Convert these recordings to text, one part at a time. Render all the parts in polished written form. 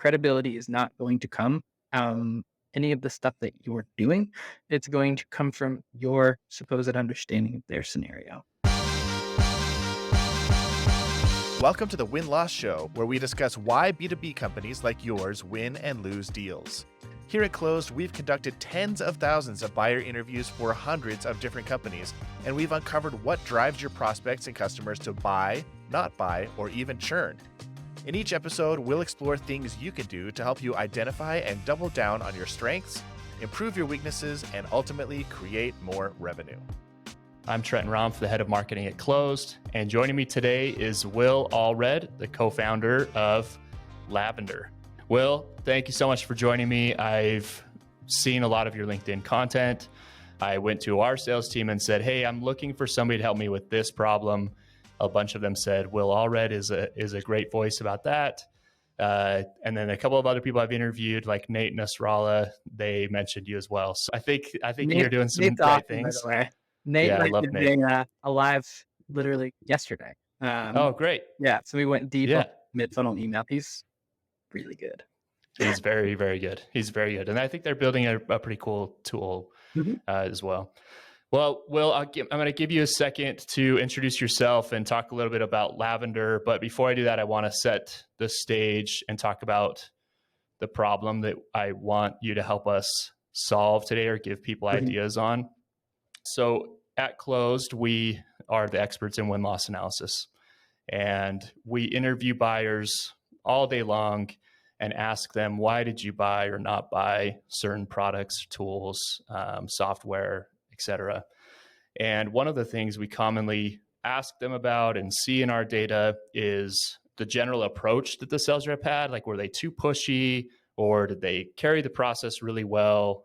credibility is not going to come any of the stuff that you're doing. It's going to come from your supposed understanding of their scenario. Welcome to the Win-Loss Show, where we discuss why B2B companies like yours win and lose deals. Here at Closed, we've conducted tens of thousands of buyer interviews for hundreds of different companies, and we've uncovered what drives your prospects and customers to buy, not buy, or even churn. In each episode, we'll explore things you can do to help you identify and double down on your strengths, improve your weaknesses, and ultimately create more revenue. I'm Trenton Rumpf, the head of marketing at Closed, and joining me today is Will Allred, the co-founder of Lavender. Will, thank you so much for joining me. I've seen a lot of your LinkedIn content. I went to our sales team and said, hey, I'm looking for somebody to help me with this problem. A bunch of them said, Will Allred is a great voice about that. And then a couple of other people I've interviewed, like Nate Nasrallah, they mentioned you as well. So I think you're doing some Nate's great awesome, things. by the way. Nate I love is Nate. being alive literally yesterday. Oh, great. Yeah, so we went deep Yeah. on mid-funnel email. He's really good. He's very, very good. He's very good. And I think they're building a pretty cool tool as well. Well, Will, I'm going to give you a second to introduce yourself and talk a little bit about Lavender. But before I do that, I want to set the stage and talk about the problem that I want you to help us solve today or give people ideas on. So at Closed, we are the experts in win-loss analysis. And we interview buyers all day long and ask them, why did you buy or not buy certain products, tools, software, etc. And one of the things we commonly ask them about and see in our data is the general approach that the sales rep had. Like, were they too pushy, or did they carry the process really well?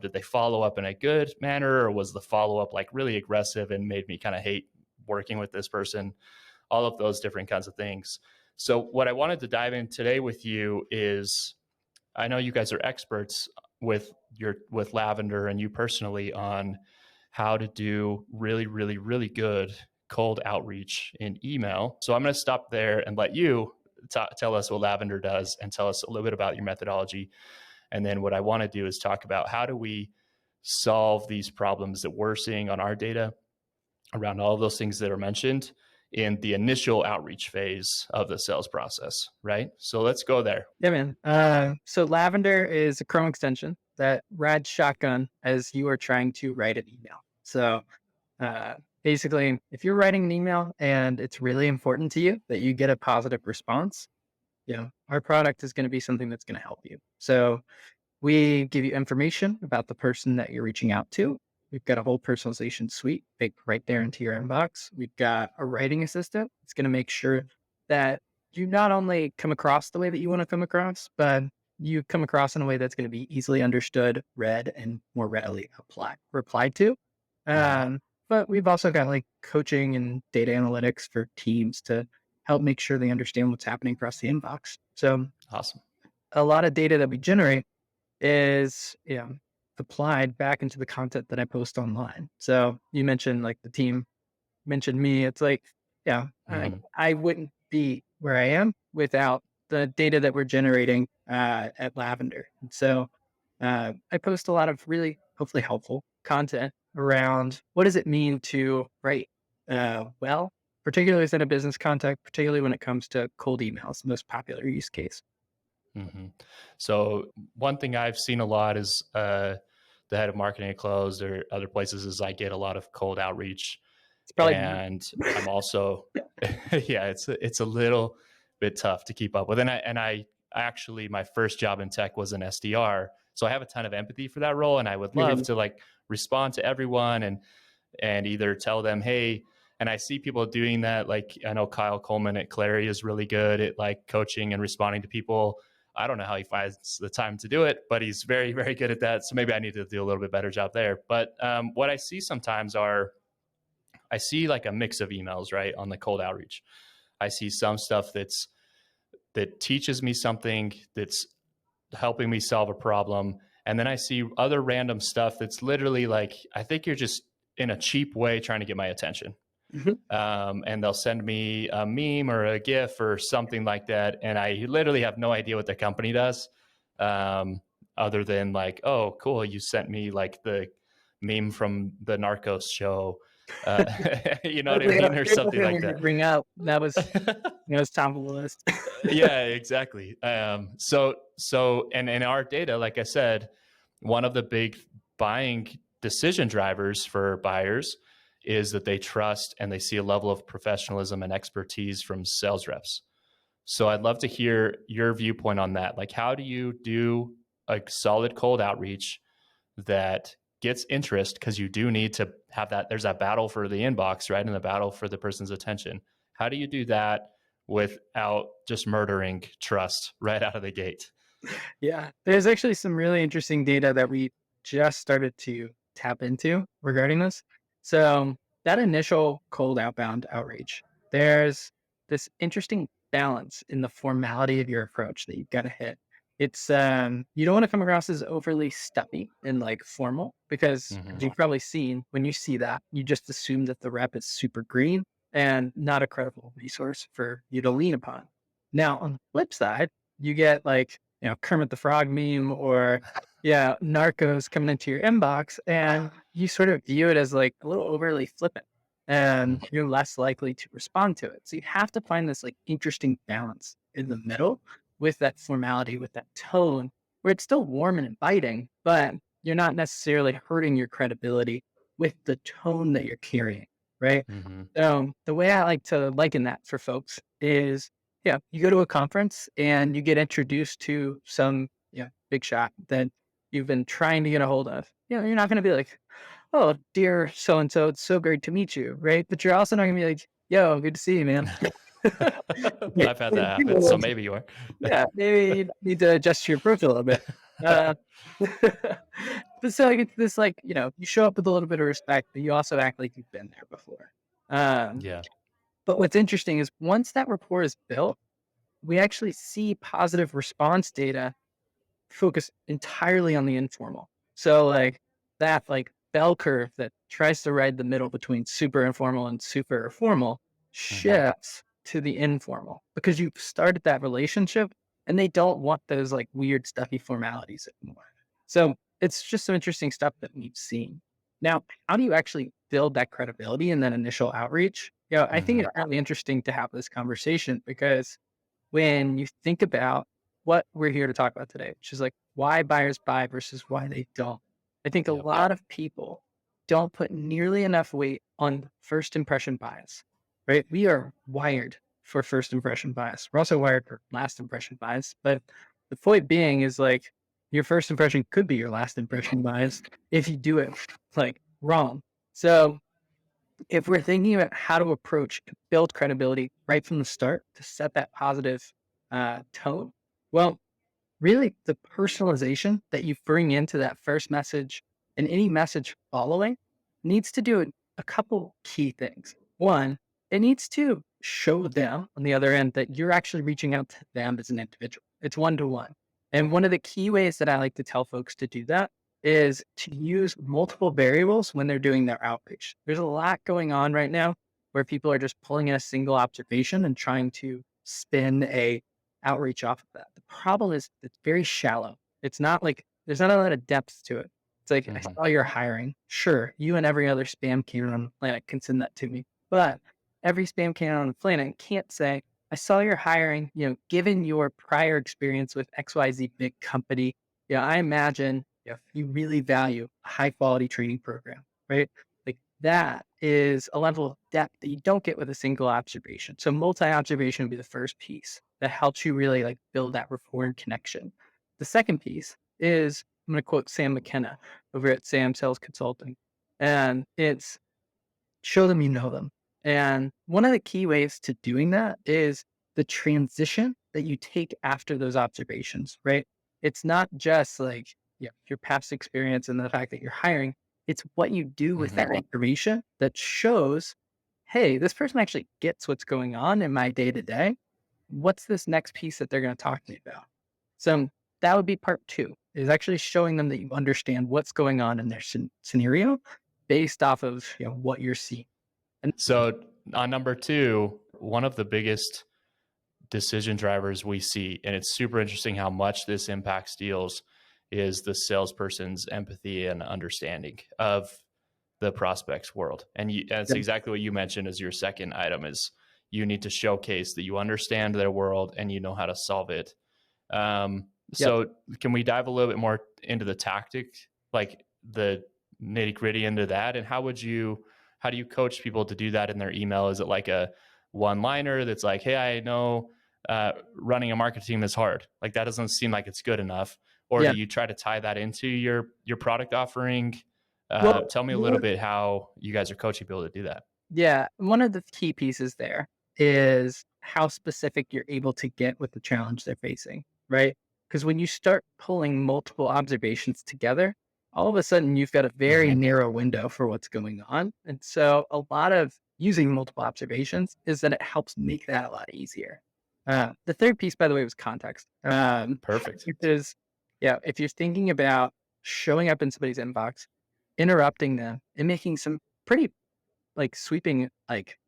Did they follow up in a good manner, or was the follow-up like really aggressive and made me kind of hate working with this person? All of those different kinds of things. So what I wanted to dive in today with you is, I know you guys are experts with Lavender and you personally on how to do really, really, really good cold outreach in email. So I'm going to stop there and let you tell us what Lavender does and tell us a little bit about your methodology. And then what I want to do is talk about how do we solve these problems that we're seeing on our data around all of those things that are mentioned in the initial outreach phase of the sales process, right? So let's go there. Yeah, man. So Lavender is a Chrome extension that rides shotgun as you are trying to write an email. So basically, if you're writing an email and it's really important to you that you get a positive response, our product is going to be something that's going to help you. So we give you information about the person that you're reaching out to. We've got a whole personalization suite baked right there into your inbox. We've got a writing assistant. It's going to make sure that you not only come across the way that you want to come across, but you come across in a way that's going to be easily understood, read, and more readily replied to. But we've also got like coaching and data analytics for teams to help make sure they understand what's happening across the inbox. So awesome. A lot of data that we generate is applied back into the content that I post online. So you mentioned like the team mentioned me. It's like, I wouldn't be where I am without the data that we're generating at Lavender. And so I post a lot of really hopefully helpful content around what does it mean to write well, particularly within a business context, particularly when it comes to cold emails, the most popular use case. Mm-hmm. So one thing I've seen a lot is the head of marketing at Closed or other places is I get a lot of cold outreach. It's probably and I'm also, it's a little bit tough to keep up with. And I actually, my first job in tech was an SDR. So I have a ton of empathy for that role. And I would love to like respond to everyone and either tell them, hey, and I see people doing that. Like I know Kyle Coleman at Clary is really good at like coaching and responding to people. I don't know how he finds the time to do it, but he's very, very good at that. So maybe I need to do a little bit better job there. But what I see sometimes I see like a mix of emails, right, on the cold outreach. I see some stuff that teaches me something that's helping me solve a problem. And then I see other random stuff that's literally like, I think you're just in a cheap way trying to get my attention. Mhm. And they'll send me a meme or a GIF or something like that, and I literally have no idea what the company does, other than like, oh, cool, you sent me like the meme from the Narcos show, uh, you know what I mean, or Great something like one to that. bring up. That was top of the list. Yeah, exactly. So and in our data, like I said, one of the big buying decision drivers for buyers is that they trust and they see a level of professionalism and expertise from sales reps. So I'd love to hear your viewpoint on that. Like, how do you do a solid cold outreach that gets interest? Because you do need to have that. There's that battle for the inbox, right? And the battle for the person's attention. How do you do that without just murdering trust right out of the gate? Yeah, there's actually some really interesting data that we just started to tap into regarding this. So that initial cold outbound outreach, there's this interesting balance in the formality of your approach that you've got to hit. It's you don't want to come across as overly stuffy and like formal because as Mm-hmm. you've probably seen when you see that, you just assume that the rep is super green and not a credible resource for you to lean upon. Now, on the flip side, you get like Kermit the Frog meme or yeah, Narcos coming into your inbox and you sort of view it as like a little overly flippant and you're less likely to respond to it. So you have to find this like interesting balance in the middle with that formality, with that tone where it's still warm and inviting, but you're not necessarily hurting your credibility with the tone that you're carrying, right? Mm-hmm. The way I like to liken that for folks is, yeah, you go to a conference and you get introduced to some, big shot that you've been trying to get a hold of. You're not going to be like, "Oh, dear so and so, it's so great to meet you," right? But you're also not going to be like, "Yo, good to see you, man." I've had that happen, so maybe you are. Yeah, maybe you need to adjust your approach a little bit. Uh, but so like, it's this like, you show up with a little bit of respect, but you also act like you've been there before. Um, Yeah. but what's interesting is once that rapport is built, we actually see positive response data focus entirely on the informal. So like that like bell curve that tries to ride the middle between super informal and super formal Mm-hmm. shifts to the informal because you've started that relationship and they don't want those like weird stuffy formalities anymore. So it's just some interesting stuff that we've seen. Now, how do you actually build that credibility in that initial outreach? I think Mm-hmm. it's really interesting to have this conversation because when you think about what we're here to talk about today, which is like why buyers buy versus why they don't. I think a Yep. lot of people don't put nearly enough weight on first impression bias, right? We are wired for first impression bias. We're also wired for last impression bias. But the point being is like your first impression could be your last impression bias if you do it like wrong. So if we're thinking about how to approach and build credibility right from the start to set that positive tone, well, really the personalization that you bring into that first message and any message following needs to do a couple key things. One, it needs to show them on the other end that you're actually reaching out to them as an individual. It's one to one. And one of the key ways that I like to tell folks to do that is to use multiple variables when they're doing their outreach. There's a lot going on right now where people are just pulling in a single observation and trying to spin a outreach off of that. The problem is it's very shallow. It's not like there's not a lot of depth to it. It's like I Mm-hmm. saw you're hiring. Sure, you and every other spam can on the planet can send that to me. But every spam can on the planet can't say, I saw you're hiring, given your prior experience with XYZ big company, I imagine if you really value a high quality training program, right? Like that is a level of depth that you don't get with a single observation. So multi-observation would be the first piece that helps you really like build that rapport and connection. The second piece is I'm going to quote Sam McKenna over at Sam Sales Consulting, and it's show them you know them. And one of the key ways to doing that is the transition that you take after those observations, right? It's not just like your past experience and the fact that you're hiring. It's what you do with that Mm-hmm. information that shows, hey, this person actually gets what's going on in my day to day. What's this next piece that they're going to talk to me about? So that would be part two, is actually showing them that you understand what's going on in their scenario based off of what you're seeing. So on number 2, one of the biggest decision drivers we see, and it's super interesting how much this impacts deals, is the salesperson's empathy and understanding of the prospect's world. And that's exactly what you mentioned as your second item is you need to showcase that you understand their world and you know how to solve it. So can we dive a little bit more into the tactic, like the nitty gritty into that? And how do you coach people to do that in their email? Is it like a one liner that's like, hey, I know running a marketing team is hard. Like that doesn't seem like it's good enough. Or do you try to tie that into your product offering? Tell me a little bit how you guys are coaching people to do that. Yeah. One of the key pieces there is how specific you're able to get with the challenge they're facing, right? Because when you start pulling multiple observations together, all of a sudden you've got a very narrow window for what's going on. And so a lot of using multiple observations is that it helps make that a lot easier. The third piece, by the way, was context. Perfect. Which is, if you're thinking about showing up in somebody's inbox, interrupting them, and making some pretty like sweeping like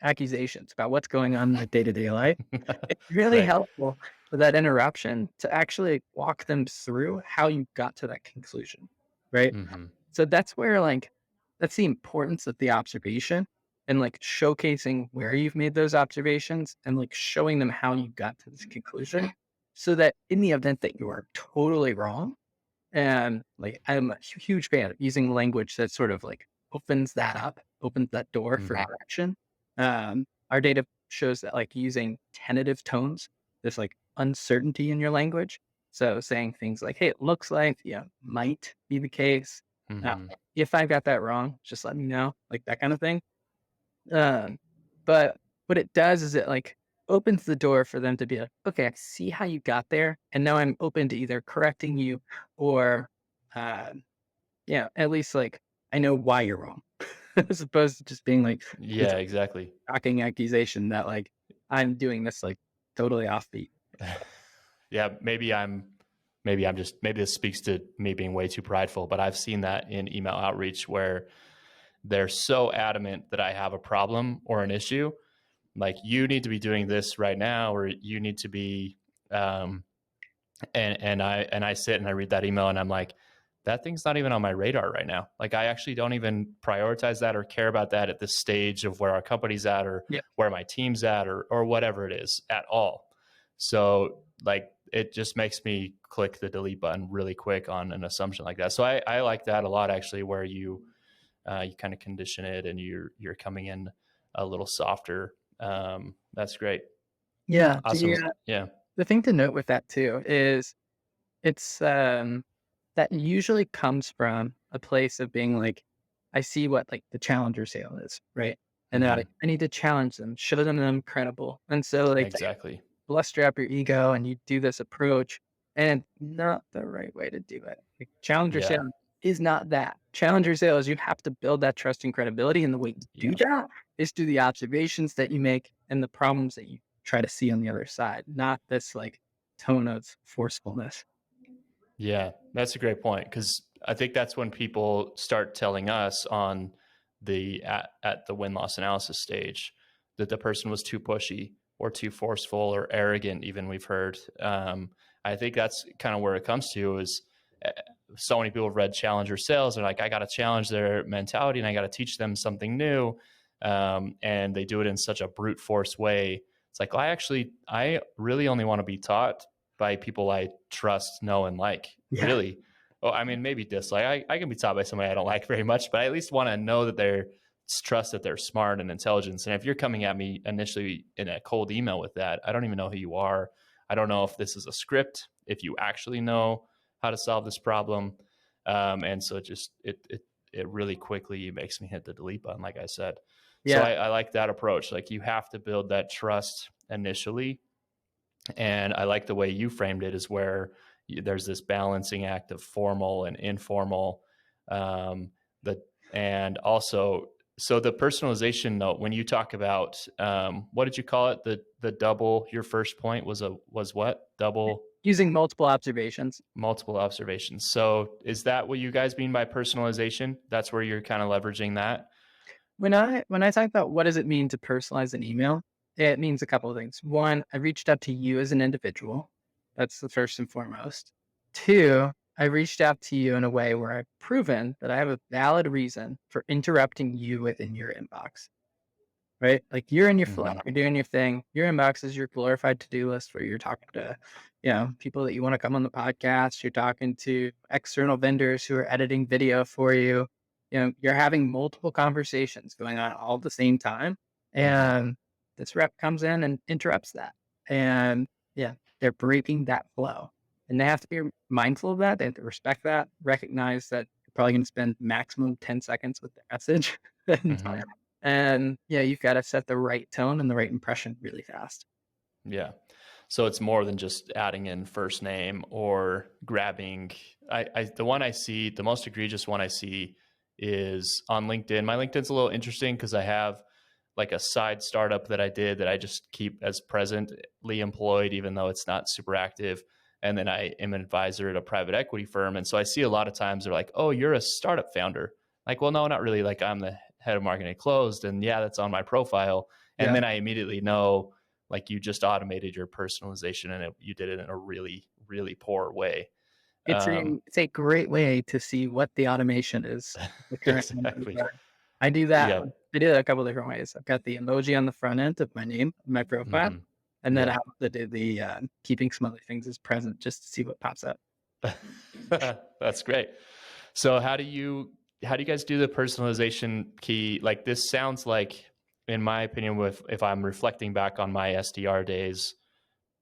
accusations about what's going on in their day-to-day life, it's really Right. helpful with that interruption to actually walk them through how you got to that conclusion, right? Mm-hmm. So that's where like that's the importance of the observation and like showcasing where you've made those observations and like showing them how you got to this conclusion so that in the event that you are totally wrong, and like I'm a huge fan of using language that sort of like opens that up, opens that door for Mm-hmm. action. Our data shows that like using tentative tones, there's like uncertainty in your language. So saying things like, hey, it looks like, might be the case. Uh, Mm-hmm. if I got that wrong, just let me know, like that kind of thing. But what it does is it like opens the door for them to be like, okay, I see how you got there. And now I'm open to either correcting you or, uh, at least like I know why you're wrong, as opposed to just being like this Yeah, exactly. shocking accusation that like I'm doing this like totally offbeat. Yeah, maybe this speaks to me being way too prideful, but I've seen that in email outreach where they're so adamant that I have a problem or an issue. Like you need to be doing this right now, or you need to be, and I sit and I read that email and I'm like, that thing's not even on my radar right now. Like I actually don't even prioritize that or care about that at this stage of where our company's at or Yeah. where my team's at or whatever it is at all. So like it just makes me click the delete button really quick on an assumption like that. So I like that a lot actually, where you kind of condition it and you're coming in a little softer. That's great. Yeah. Awesome. Yeah. The thing to note with that too is it's that usually comes from a place of being like, I see what like the challenger sale is, right? And they're like, I need to challenge them, show them I'm credible. And so like Exactly. bluster up your ego and you do this approach and not the right way to do it. Like, challenger Yeah. sales is not that. Challenger sales, you have to build that trust and credibility. And the way you do that is through the observations that you make and the problems that you try to see on the other side, not this like tone of forcefulness. Yeah, that's a great point because I think that's when people start telling us on at the win-loss analysis stage that the person was too pushy or too forceful or arrogant. Even we've heard. I think that's kind of where it comes to is so many people have read challenger sales. They're like, I got to challenge their mentality and I got to teach them something new, and they do it in such a brute force way. It's like, well, I really only want to be taught by people I trust, know, and like. Yeah. Really. Oh, I mean, maybe dislike. I can be taught by somebody I don't like very much, but I at least want to know that they're trust that they're smart and intelligent. And if you're coming at me initially in a cold email with that, I don't even know who you are. I don't know if this is a script, if you actually know how to solve this problem. And so it really quickly makes me hit the delete button, like I said. So I like that approach. Like you have to build that trust initially. And I like the way you framed it is where there's this balancing act of formal and informal. And also, so the personalization note, when you talk about, what did you call it? The double, your first point was what? Double? Using multiple observations. Multiple observations. So is that what you guys mean by personalization? That's where you're kind of leveraging that? When I talk about what does it mean to personalize an email, it means a couple of things. One, I reached out to you as an individual. That's the first and foremost. Two, I reached out to you in a way where I've proven that I have a valid reason for interrupting you within your inbox. Right? Like you're in your flow, Hmm. you're doing your thing. Your inbox is your glorified to-do list where you're talking to, people that you want to come on the podcast. You're talking to external vendors who are editing video for you. You're having multiple conversations going on all at the same time. Hmm. And this rep comes in and interrupts that. And yeah, they're breaking that flow. And they have to be mindful of that. They have to respect that, recognize that you're probably going to spend maximum 10 seconds with the message. and Hmm. and yeah, you've got to set the right tone and the right impression really fast. Yeah. So it's more than just adding in first name or grabbing. The one I see, the most egregious one I see is on LinkedIn. My LinkedIn's a little interesting because I have like a side startup that I did that I just keep as presently employed, even though it's not super active. And then I am an advisor at a private equity firm. And so I see a lot of times they're like, oh, you're a startup founder. Like, well, no, not really. Like, I'm the head of marketing at Closed. And yeah, that's on my profile. And Yeah, then I immediately know, like, you just automated your personalization and you did it in a really, really poor way. it's a Um, it's a great way to see what the automation is. The current numbers exactly. are. I do that. Yeah. I do that a couple different ways. I've got the emoji on the front end of my name, my profile, Hmm. and then I Yeah. have to do the keeping some other things as present just to see what pops up. That's great. So how do you guys do the personalization key? Like, this sounds like, in my opinion, with if I'm reflecting back on my SDR days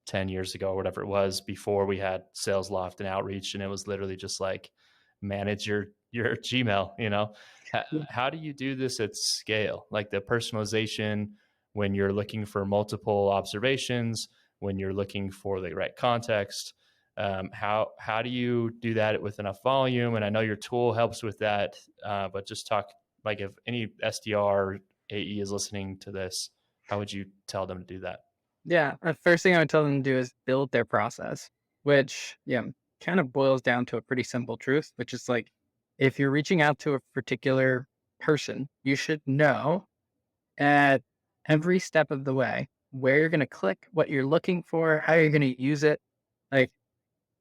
10 years ago or whatever it was before we had Sales Loft and Outreach, and it was literally just like manage your Gmail, Yeah. how do you do this at scale? Like the personalization when you're looking for multiple observations, when you're looking for the right context. How do you do that with enough volume? And I know your tool helps with that, but just talk, like, if any SDR AE is listening to this, how would you tell them to do that? Yeah, the first thing I would tell them to do is build their process, which, kind of boils down to a pretty simple truth, which is like, if you're reaching out to a particular person, you should know at every step of the way where you're going to click, what you're looking for, how you're going to use it. Like,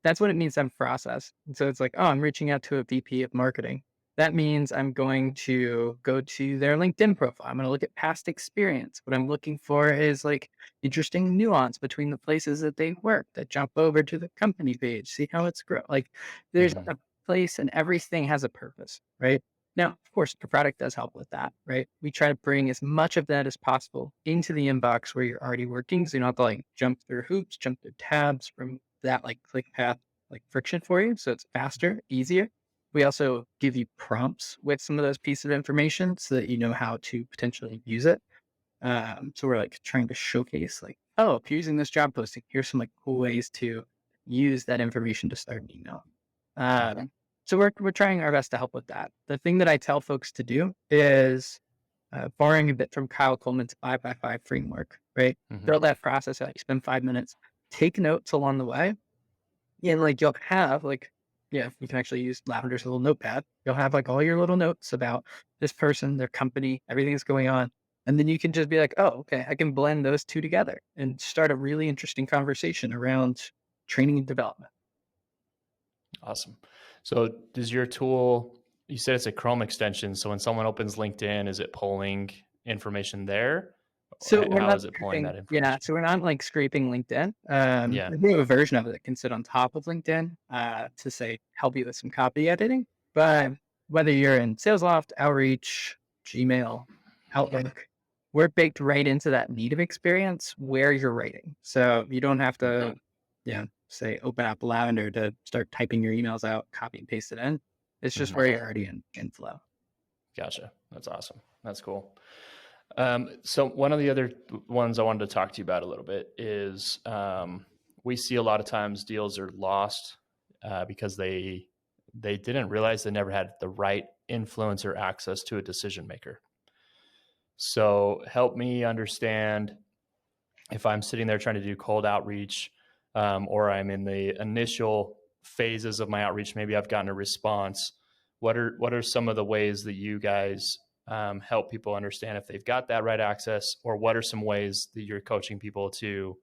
that's what it means to have process. And so it's like, oh, I'm reaching out to a VP of marketing. That means I'm going to go to their LinkedIn profile. I'm going to look at past experience. What I'm looking for is like interesting nuance between the places that they work, that jump over to the company page, see how it's grown. Like there's Hmm. a place and everything has a purpose, right? Now, of course, the product does help with that, right? We try to bring as much of that as possible into the inbox where you're already working. So you don't have to like jump through hoops, jump through tabs from that like click path, like friction for you. So it's faster, easier. We also give you prompts with some of those pieces of information so that you know how to potentially use it. So we're like trying to showcase like, oh, if you're using this job posting, here's some like cool ways to use that information to start an email. Hmm. So we're trying our best to help with that. The thing that I tell folks to do is borrowing a bit from Kyle Coleman's 5x5 framework, right? Hmm. Throughout that process, like spend 5 minutes, take notes along the way. And like you'll have like, yeah, you can actually use Lavender's little notepad. You'll have like all your little notes about this person, their company, everything that's going on. And then you can just be like, oh, okay, I can blend those two together and start a really interesting conversation around training and development. Awesome. So does your tool, you said it's a Chrome extension. So when someone opens LinkedIn, is it pulling information there? So we're How not is it pulling scraping, that yeah. information? So we're not like scraping LinkedIn. Yeah. We have a version of it that can sit on top of LinkedIn to say help you with some copy editing. But whether you're in SalesLoft, Outreach, Gmail, Outlook, we're baked right into that native experience where you're writing. So you don't have to, say open up Lavender to start typing your emails out, copy and paste it in. It's just Hmm. where you're already in flow. Gotcha. That's awesome. That's cool. So one of the other ones I wanted to talk to you about a little bit is, we see a lot of times deals are lost because they didn't realize they never had the right influence or access to a decision maker. So help me understand, if I'm sitting there trying to do cold outreach, or I'm in the initial phases of my outreach, maybe I've gotten a response. What are some of the ways that you guys help people understand if they've got that right access, or what are some ways that you're coaching people to,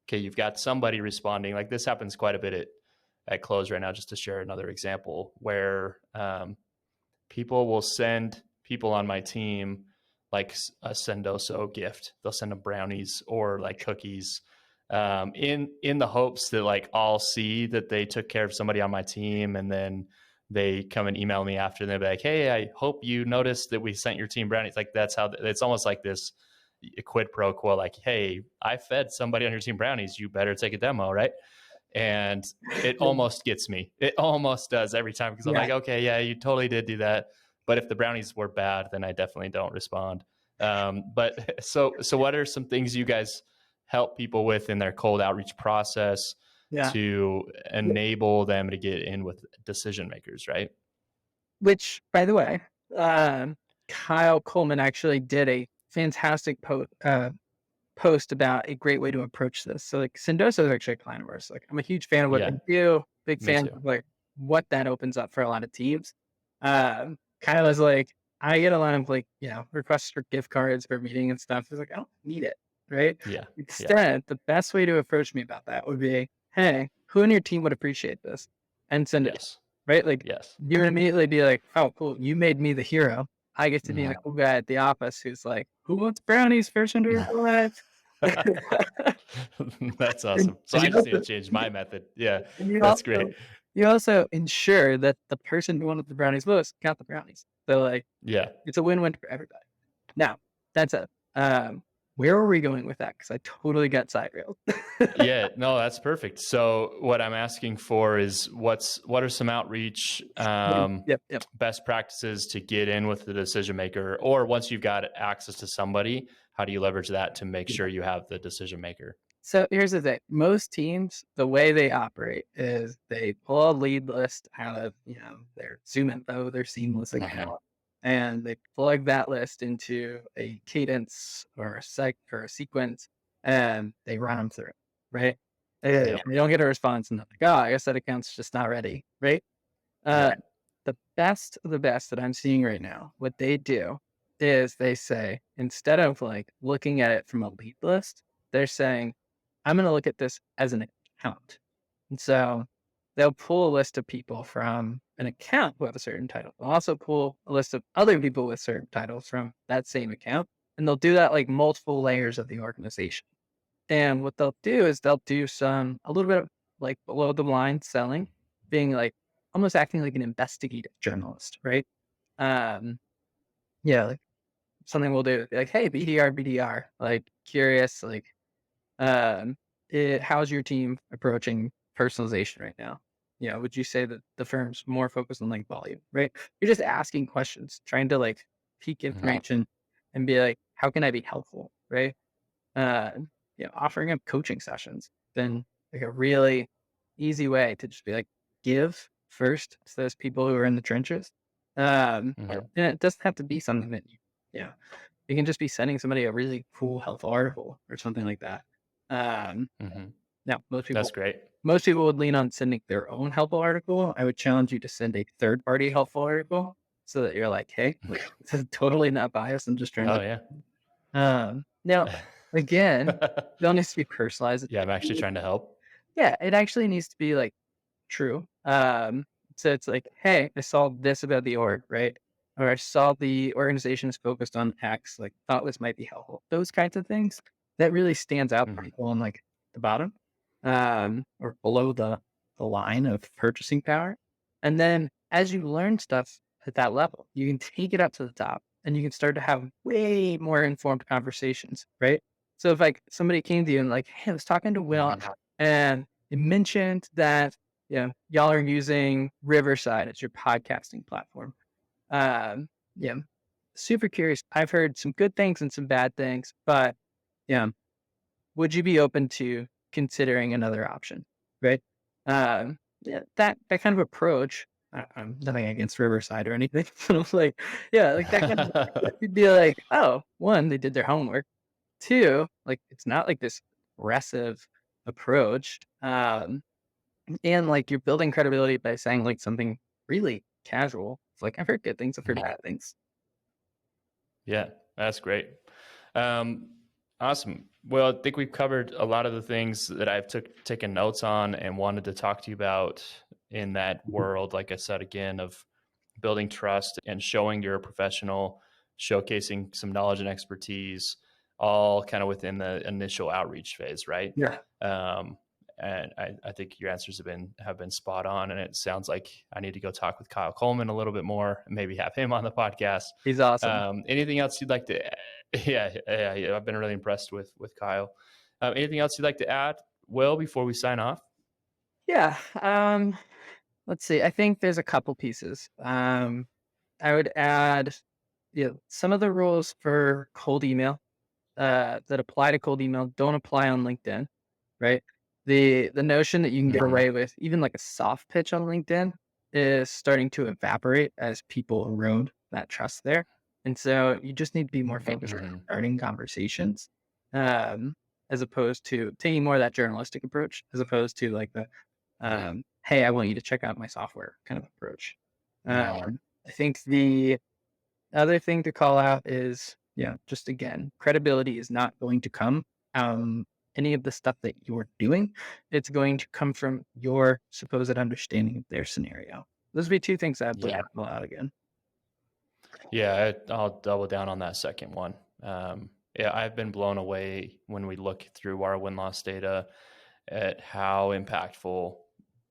okay, you've got somebody responding. Like this happens quite a bit at Close right now, just to share another example where people will send people on my team like a Sendoso gift. They'll send them brownies or like cookies, in the hopes that like I'll see that they took care of somebody on my team, and then they come and email me after, and they'll be like, "Hey, I hope you noticed that we sent your team brownies." Like that's how it's almost like this quid pro quo. Like, "Hey, I fed somebody on your team brownies. You better take a demo, right?" And it almost gets me. It almost does every time, because I'm Yeah. like, okay, yeah, you totally did do that. But if the brownies were bad, then I definitely don't respond. But so what are some things you guys help people with in their cold outreach process Yeah. to enable them to get in with decision makers, right? Which, by the way, um, Kyle Coleman actually did a fantastic post about a great way to approach this. So like Sendoso is actually a client of ours. Like I'm a huge fan of what Yeah, they do, big me fan too. of like what that opens up for a lot of teams. Kyle is like, I get a lot of like, requests for gift cards for meeting and stuff. He's like, I don't need it. Right. Yeah, yeah, Instead, the best way to approach me about that would be, hey, who in your team would appreciate this? And send it. yes, Right. Like yes. you would immediately be like, oh, cool. You made me the hero. I get to be the Mhm. cool guy at the office who's like, who wants brownies first under your life? That's and, awesome. So and I you just need to also, change my method. Yeah, and you that's great. also, you also ensure that the person who wanted the brownies most got the brownies. So like, Yeah. it's a win-win for everybody. Now, that's it. Where are we going with that? Because I totally got sidetrailed. Yeah, no, that's perfect. So what I'm asking for is what are some outreach Yep. best practices to get in with the decision maker, or once you've got access to somebody, how do you leverage that to make sure you have the decision maker? So here's the thing. Most teams, the way they operate is they pull a lead list out of, their Zoom info, their Seamless Mhm. account, and they plug that list into a cadence or a sequence, and they run them through, right? Yep. They don't get a response, and they're like, oh, I guess that account's just not ready, right? Uh, Right. the best of the best that I'm seeing right now, what they do is they say, instead of like looking at it from a lead list, they're saying, I'm going to look at this as an account. And so they'll pull a list of people from an account who have a certain title. They'll also pull a list of other people with certain titles from that same account. And they'll do that like multiple layers of the organization. And what they'll do is they'll do a little bit of like below the line selling, being like almost acting like an investigative journalist, right? Um, yeah, like something we'll do, like, hey, BDR, like curious, like, how's your team approaching personalization right now? Would you say that the firm's more focused on like volume, right? You're just asking questions, trying to like peek Mhm. information and be like, how can I be helpful, right? uh, offering up coaching sessions, been like a really easy way to just be like, give first to those people who are in the trenches. Mhm. And it doesn't have to be something that you can just be sending somebody a really cool, helpful article or something like that. Um, Mhm. Now, That's great. most people would lean on sending their own helpful article. I would challenge you to send a third party helpful article so that you're like, hey, like, this is totally not biased. I'm just trying Oh to yeah. now, again, don't need to be personalized. Yeah, I'm actually trying to help. Yeah, it actually needs to be like true. So it's like, hey, I saw this about the org, right? Or I saw the organization is focused on X, like thought this might be helpful. Those kinds of things that really stands out for Mhm. people on like the bottom, or below the line of purchasing power. And then as you learn stuff at that level, you can take it up to the top and you can start to have way more informed conversations, right? So if like somebody came to you and like, hey, I was talking to Will and it mentioned that y'all are using Riverside as your podcasting platform. Yeah, super curious. I've heard some good things and some bad things, but yeah, would you be open to considering another option? Right? Yeah, that kind of approach. I'm nothing against Riverside or anything, but I'm like, yeah, like that kind of you'd be like, oh, one, they did their homework. Two, like it's not like this aggressive approach. And like you're building credibility by saying like something really casual. It's like I've heard good things, I've heard Mhm. bad things. Yeah, that's great. Um, awesome. Well, I think we've covered a lot of the things that I've taken notes on and wanted to talk to you about in that world. Like I said, again, of building trust and showing you're a professional, showcasing some knowledge and expertise, all kind of within the initial outreach phase, right? Yeah. Um, and I think your answers have been spot on. And it sounds like I need to go talk with Kyle Coleman a little bit more and maybe have him on the podcast. He's awesome. Anything else you'd like to? Yeah. I've been really impressed with Kyle. Anything else you'd like to add, Will, before we sign off? Yeah. Let's see. I think there's a couple pieces. I would add, some of the rules for cold email that apply to cold email don't apply on LinkedIn, right? The notion that you can get Mhm. away with even like a soft pitch on LinkedIn is starting to evaporate as people erode that trust there. And so you just need to be more focused on Mhm. starting conversations, um, as opposed to taking more of that journalistic approach, as opposed to like the hey, I want you to check out my software kind of approach. I think the other thing to call out is, just again, credibility is not going to come any of the stuff that you're doing. It's going to come from your supposed understanding of their scenario. Those would be two things I'd Yeah. pull out again. Yeah, I'll double down on that second one. Yeah, I've been blown away when we look through our win-loss data at how impactful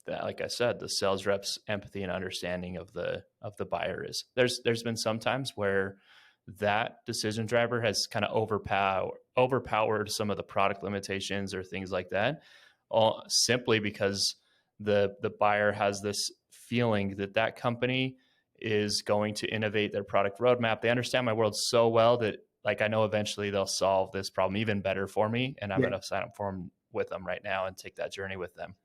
that, like I said, the sales reps' empathy and understanding of the buyer is. There's been some times where that decision driver has kind of overpowered some of the product limitations or things like that, all simply because the buyer has this feeling that that company is going to innovate their product roadmap. They understand my world so well that, like, I know eventually they'll solve this problem even better for me, and I'm Yeah. going to sign up for them with them right now and take that journey with them.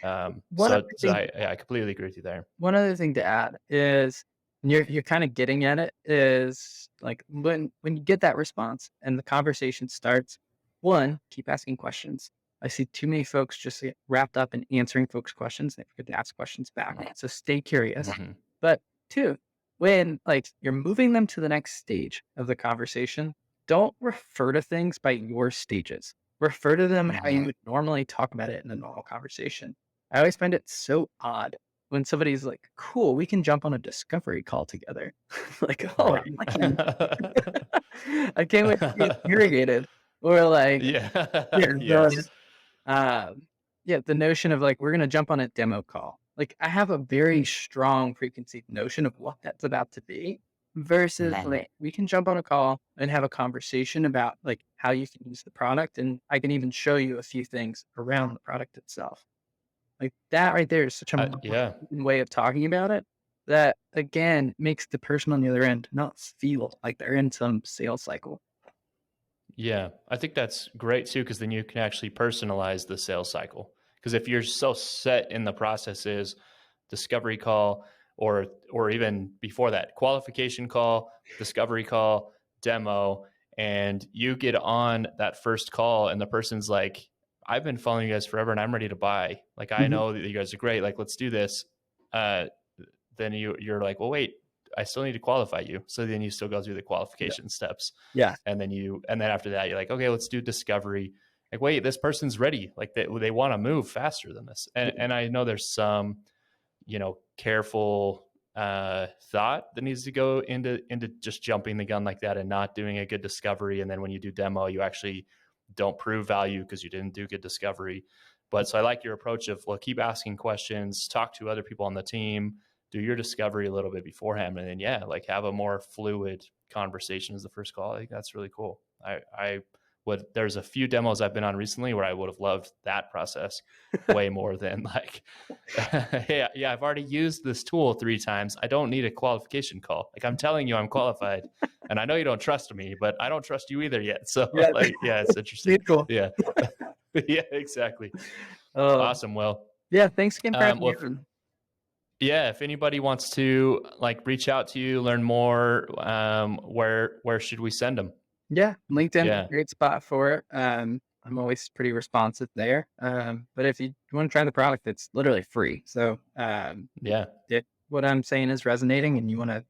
One other So thing I completely agree with you there. One other thing to add is, and you're kind of getting at it, is like when you get that response and the conversation starts, one, keep asking questions. I see too many folks just get wrapped up in answering folks' questions. They forget to ask questions back. So stay curious. Mhm. But two, when like you're moving them to the next stage of the conversation, don't refer to things by your stages. Refer to them how you would normally talk about it in a normal conversation. I always find it so odd when somebody's like, "Cool, we can jump on a discovery call together." Like, "Oh, Right. I can't wait to get irrigated." Or like, Yeah. yeah, Yes. the notion of like, we're gonna jump on a demo call. Like, I have a very strong preconceived notion of what that's about to be versus Mhm. like, we can jump on a call and have a conversation about like how you can use the product, and I can even show you a few things around the product itself. Like, that right there is such a more Yeah. open way of talking about it that, again, makes the person on the other end not feel like they're in some sales cycle. Yeah, I think that's great too, because then you can actually personalize the sales cycle. Because if you're so set in the processes, discovery call, or even before that, qualification call, discovery call, demo, and you get on that first call, and the person's like, "I've been following you guys forever, and I'm ready to buy. Like, I Mhm. know that you guys are great. Like, let's do this." Uh, then you're like, "Well, wait, I still need to qualify you." So then you still go through the Yeah. qualification steps, Yeah. and then after that you're like, okay, let's do discovery. Like, wait, this person's ready. Like, they want to move faster than this. And I know there's some, careful thought that needs to go into just jumping the gun like that and not doing a good discovery. And then when you do demo, you actually don't prove value because you didn't do good discovery. But so I like your approach of, well, keep asking questions, talk to other people on the team, do your discovery a little bit beforehand, and then like have a more fluid conversation as the first call. I think that's really cool. I would. There's a few demos I've been on recently where I would have loved that process way more than like, hey, yeah, I've already used this tool 3 times. I don't need a qualification call. Like, I'm telling you, I'm qualified, and I know you don't trust me, but I don't trust you either yet. So Yeah. like, yeah, it's interesting. Cool. Yeah, yeah, exactly. Oh, Awesome. Well, yeah. Thanks again for having well, me on. yeah, if anybody wants to like reach out to you, learn more, where should we send them? Yeah. LinkedIn is a Yeah, great spot for it. I'm always pretty responsive there. But if you want to try the product, it's literally free. So, yeah, if what I'm saying is resonating and you want to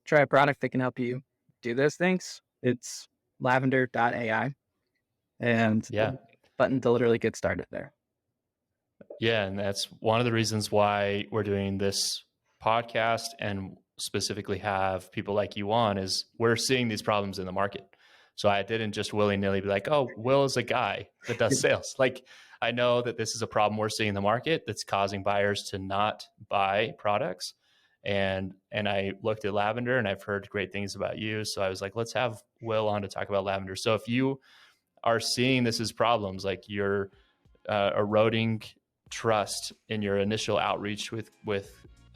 try a product that can help you do those things, it's lavender.ai, and Yeah. button to literally get started there. Yeah, and that's one of the reasons why we're doing this podcast and specifically have people like you on is we're seeing these problems in the market. So I didn't just willy-nilly be like, oh, Will is a guy that does sales. Like, I know that this is a problem we're seeing in the market that's causing buyers to not buy products. And I looked at Lavender, and I've heard great things about you. So I was like, let's have Will on to talk about Lavender. So if you are seeing this as problems, like you're eroding trust in your initial outreach with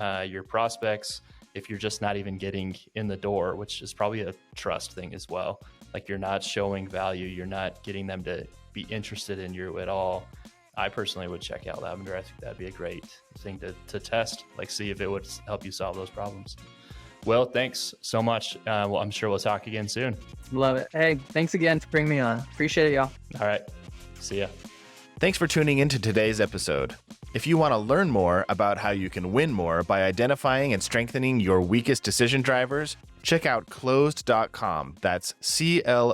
your prospects, if you're just not even getting in the door, which is probably a trust thing as well, like you're not showing value, you're not getting them to be interested in you at all, I personally would check out Lavender. I think that'd be a great thing to test, like see if it would help you solve those problems. Well, thanks so much. Well, I'm sure we'll talk again soon. Love it. Hey, thanks again for bringing me on. Appreciate it, y'all. All right. See ya. Thanks for tuning into today's episode. If you want to learn more about how you can win more by identifying and strengthening your weakest decision drivers, check out closed.com. That's CLOZD.com.